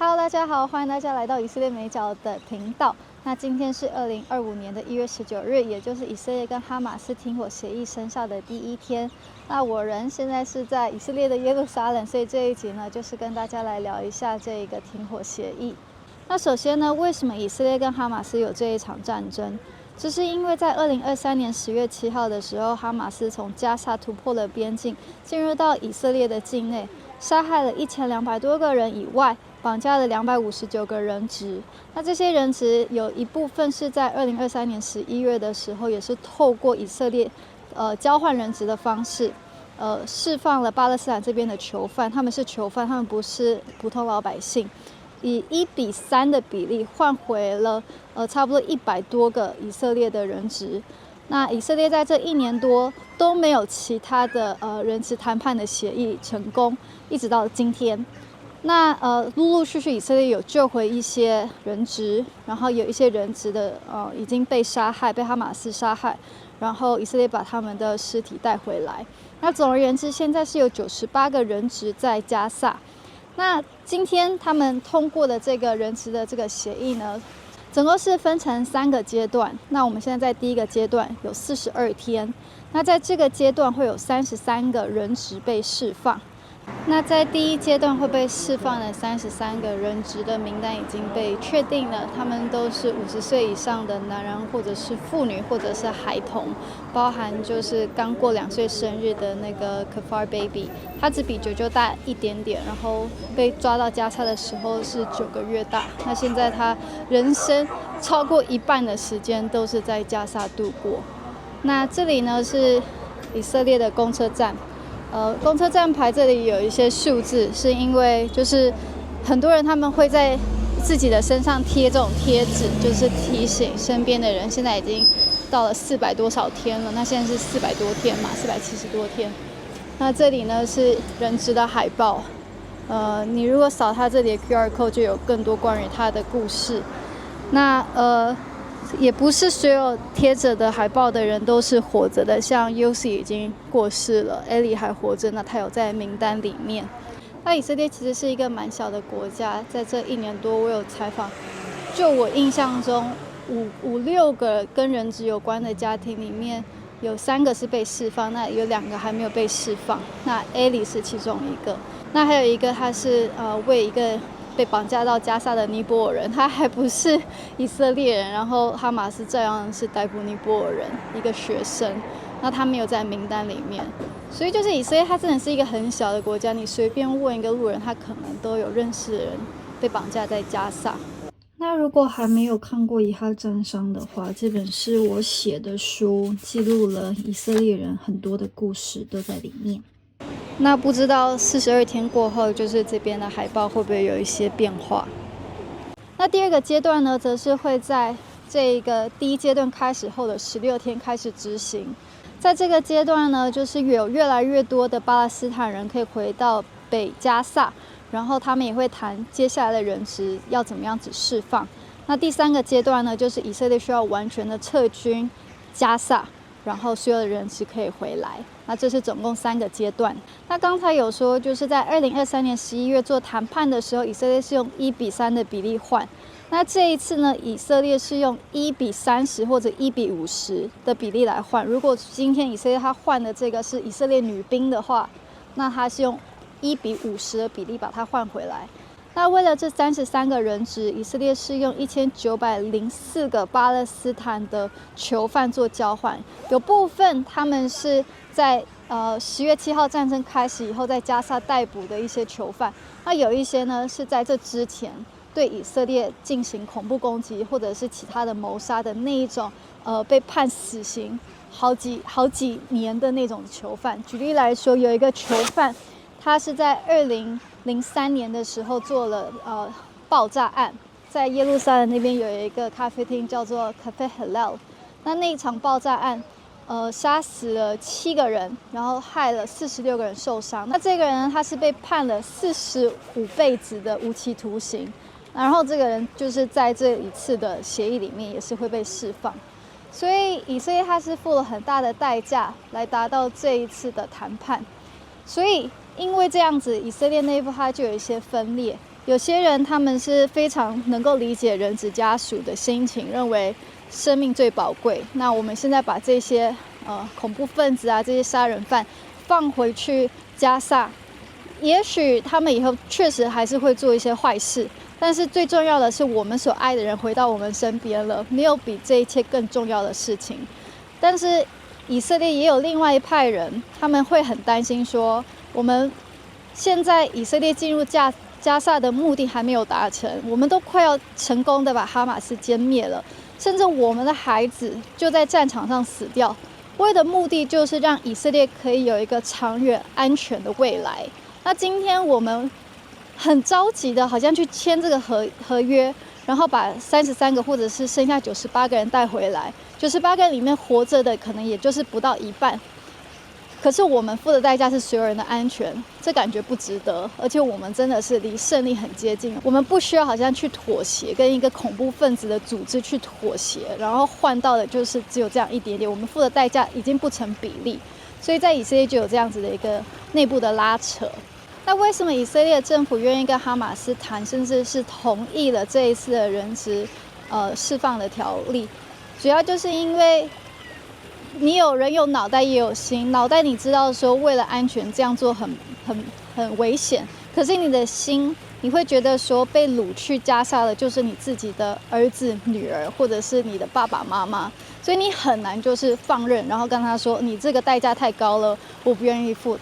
Hello， 大家好，欢迎大家来到以色列美角的频道。那今天是2025年的1月19日，也就是以色列跟哈马斯停火协议生效的第一天。那我人现在是在以色列的耶路撒冷，所以这一集呢，就是跟大家来聊一下这个停火协议。那首先呢，为什么以色列跟哈马斯有这一场战争？这是因为在2023年10月7号的时候，哈马斯从加萨突破了边境，进入到以色列的境内，杀害了1200多个人以外，绑架了259个人质。那这些人质有一部分是在2023年11月的时候，也是透过以色列交换人质的方式，释放了巴勒斯坦这边的囚犯。他们是囚犯，他们不是普通老百姓。以1:3的比例换回了差不多100多个以色列的人质。那以色列在这1年多都没有其他的人质谈判的协议成功，一直到今天。那陆陆续续以色列有救回一些人质，然后有一些人质的已经被杀害，被哈马斯杀害，然后以色列把他们的尸体带回来。那总而言之，现在是有98个人质在加萨。那今天他们通过的这个人质的这个协议呢，总共是分成3个阶段。那我们现在在第一个阶段有42天，那在这个阶段会有33个人质被释放。那在第一阶段会被释放的33个人质的名单已经被确定了，他们都是50岁以上的男人，或者是妇女，或者是孩童，包含就是刚过2岁生日的那个 Kfar Baby， 他只比九大一点点，然后被抓到加沙的时候是9个月大。那现在他人生超过一半的时间都是在加沙度过。那这里呢是以色列的公车站。公车站牌这里有一些数字，是因为就是很多人他们会在自己的身上贴这种贴纸，就是提醒身边的人。现在已经到了400多少天了，那现在是400多天嘛，470多天。那这里呢是人质的海报，你如果扫它这里的 QR code， 就有更多关于它的故事。那也不是所有贴着的海报的人都是活着的，像 Yossi 已经过世了 ，Eli 还活着，那他有在名单里面。那以色列其实是一个蛮小的国家，在这1年多我有采访，就我印象中五六个跟人质有关的家庭里面，有3个是被释放，那有2个还没有被释放，那 Eli 是其中一个，那还有一个他是为一个被绑架到加沙的尼泊尔人，他还不是以色列人，然后哈马斯照样是逮捕尼泊尔人，一个学生，那他没有在名单里面。所以就是以色列它真的是一个很小的国家，你随便问一个路人，他可能都有认识的人被绑架在加沙。那如果还没有看过以哈战伤的话，这本是我写的书，记录了以色列人很多的故事都在里面。那不知道42天过后，就是这边的海报会不会有一些变化？那第二个阶段呢，则是会在这个第一阶段开始后的16天开始执行。在这个阶段呢，就是有越来越多的巴勒斯坦人可以回到北加萨，然后他们也会谈接下来的人质要怎么样子释放。那第3个阶段呢，就是以色列需要完全的撤军加萨，然后所有的人质可以回来。那这是总共3个阶段。那刚才有说，就是在2023年11月做谈判的时候，以色列是用1:3的比例换。那这一次呢，以色列是用1:30或者1:50的比例来换。如果今天以色列他换的这个是以色列女兵的话，那他是用1:50的比例把它换回来。那为了这33个人质，以色列是用1904个巴勒斯坦的囚犯做交换，有部分他们是在10月7号战争开始以后在加沙逮捕的一些囚犯，那有一些呢是在这之前对以色列进行恐怖攻击或者是其他的谋杀的那一种被判死刑好几年的那种囚犯。举例来说，有一个囚犯，他是在2003年的时候做了爆炸案，在耶路撒冷那边有一个咖啡厅叫做 Cafe Hillel， 那一场爆炸案杀死了7个人，然后害了46个人受伤。那这个人他是被判了45辈子的无期徒刑，然后这个人就是在这一次的协议里面也是会被释放。所以以色列他是付了很大的代价来达到这一次的谈判。所以因为这样子，以色列内部它就有一些分裂。有些人他们是非常能够理解人质家属的心情，认为生命最宝贵。那我们现在把这些恐怖分子啊，这些杀人犯放回去加萨，也许他们以后确实还是会做一些坏事，但是最重要的是我们所爱的人回到我们身边了，没有比这一切更重要的事情。但是以色列也有另外一派人，他们会很担心说，我们现在以色列进入加萨的目的还没有达成，我们都快要成功的把哈马斯歼灭了，甚至我们的孩子就在战场上死掉，为的目的就是让以色列可以有一个长远安全的未来。那今天我们很着急的，好像去签这个合约，然后把33个或者是剩下98个人带回来，98个人里面活着的可能也就是不到一半。可是我们付的代价是所有人的安全，这感觉不值得，而且我们真的是离胜利很接近。我们不需要好像去妥协，跟一个恐怖分子的组织去妥协，然后换到的就是只有这样一点点，我们付的代价已经不成比例。所以在以色列就有这样子的一个内部的拉扯。那为什么以色列政府愿意跟哈马斯谈，甚至是同意了这一次的人质释放的条例？主要就是因为你有人有脑袋也有心，脑袋你知道说为了安全这样做很危险，可是你的心你会觉得说被掳去加沙的就是你自己的儿子女儿，或者是你的爸爸妈妈，所以你很难就是放任，然后跟他说你这个代价太高了，我不愿意付。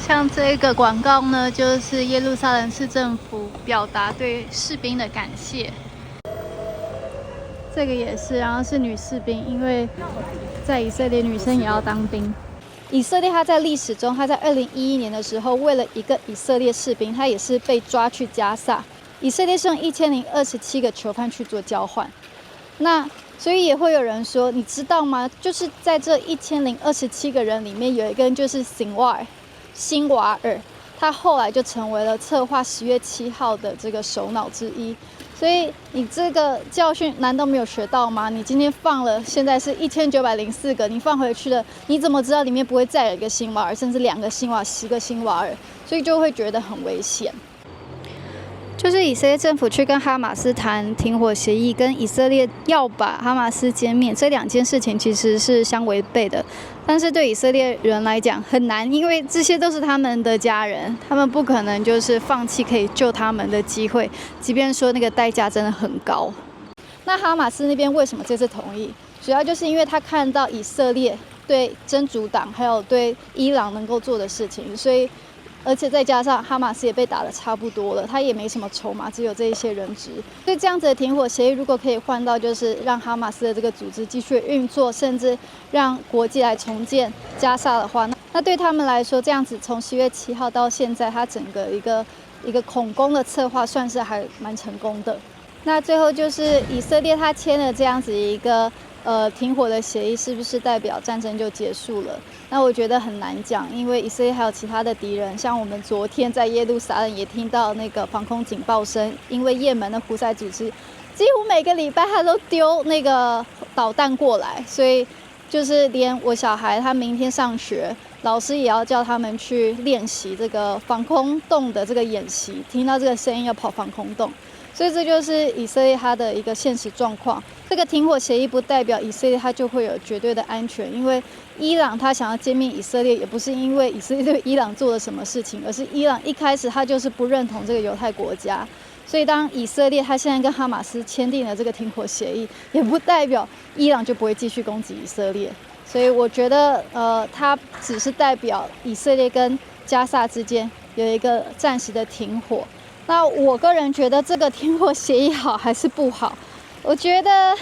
像这个广告呢，就是耶路撒冷市政府表达对士兵的感谢。这个也是，然后是女士兵，因为在以色列女生也要当兵。以色列它在历史中，它在2011年的时候，为了一个以色列士兵，他也是被抓去加萨。以色列是用1027个囚犯去做交换。那所以也会有人说，你知道吗？就是在这1027个人里面，有一个人就是辛瓦尔，他后来就成为了策划10月7号的这个首脑之一。所以你这个教训难道没有学到吗？你今天放了，现在是1904个，你放回去了，你怎么知道里面不会再有一个辛瓦尔，甚至2个辛瓦尔、10个辛瓦尔？所以就会觉得很危险。就是以色列政府去跟哈马斯谈停火协议，跟以色列要把哈马斯歼灭，这2件事情其实是相违背的。但是对以色列人来讲很难，因为这些都是他们的家人，他们不可能就是放弃可以救他们的机会，即便说那个代价真的很高。那哈马斯那边为什么这次同意？主要就是因为他看到以色列对真主党还有对伊朗能够做的事情，所以而且再加上哈马斯也被打得差不多了，他也没什么筹码，只有这一些人质。所以这样子的停火协议，如果可以换到就是让哈马斯的这个组织继续运作，甚至让国际来重建加沙的话，那对他们来说，这样子从10月7号到现在，他整个一个恐攻的策划算是还蛮成功的。那最后就是以色列他签了这样子一个停火的协议，是不是代表战争就结束了？那我觉得很难讲，因为以色列还有其他的敌人，像我们昨天在耶路撒冷也听到那个防空警报声，因为也门的胡塞组织几乎每个礼拜他都丢那个导弹过来，所以就是连我小孩他明天上学，老师也要叫他们去练习这个防空洞的这个演习，听到这个声音要跑防空洞。所以这就是以色列它的一个现实状况。这个停火协议不代表以色列它就会有绝对的安全，因为伊朗它想要歼灭以色列，也不是因为以色列对伊朗做了什么事情，而是伊朗一开始它就是不认同这个犹太国家。所以当以色列它现在跟哈马斯签订了这个停火协议，也不代表伊朗就不会继续攻击以色列。所以我觉得它只是代表以色列跟加萨之间有一个暂时的停火。那我个人觉得这个停火协议好还是不好？我觉得，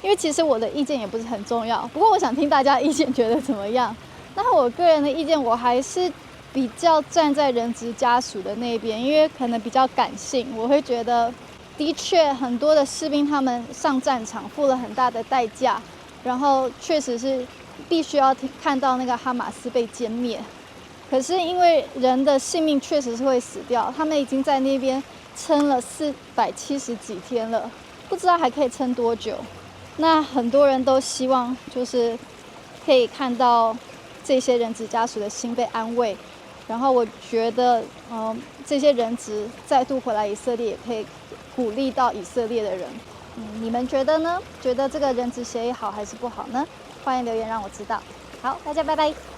因为其实我的意见也不是很重要，不过我想听大家意见，觉得怎么样？那我个人的意见，我还是比较站在人质家属的那边，因为可能比较感性，我会觉得，的确很多的士兵他们上战场付了很大的代价，然后确实是必须要看到那个哈马斯被歼灭。可是因为人的性命确实是会死掉，他们已经在那边撑了470几天了，不知道还可以撑多久。那很多人都希望就是可以看到这些人质家属的心被安慰，然后我觉得，这些人质再度回来以色列，也可以鼓励到以色列的人。你们觉得呢？觉得这个人质协议好还是不好呢？欢迎留言让我知道。好，大家拜拜。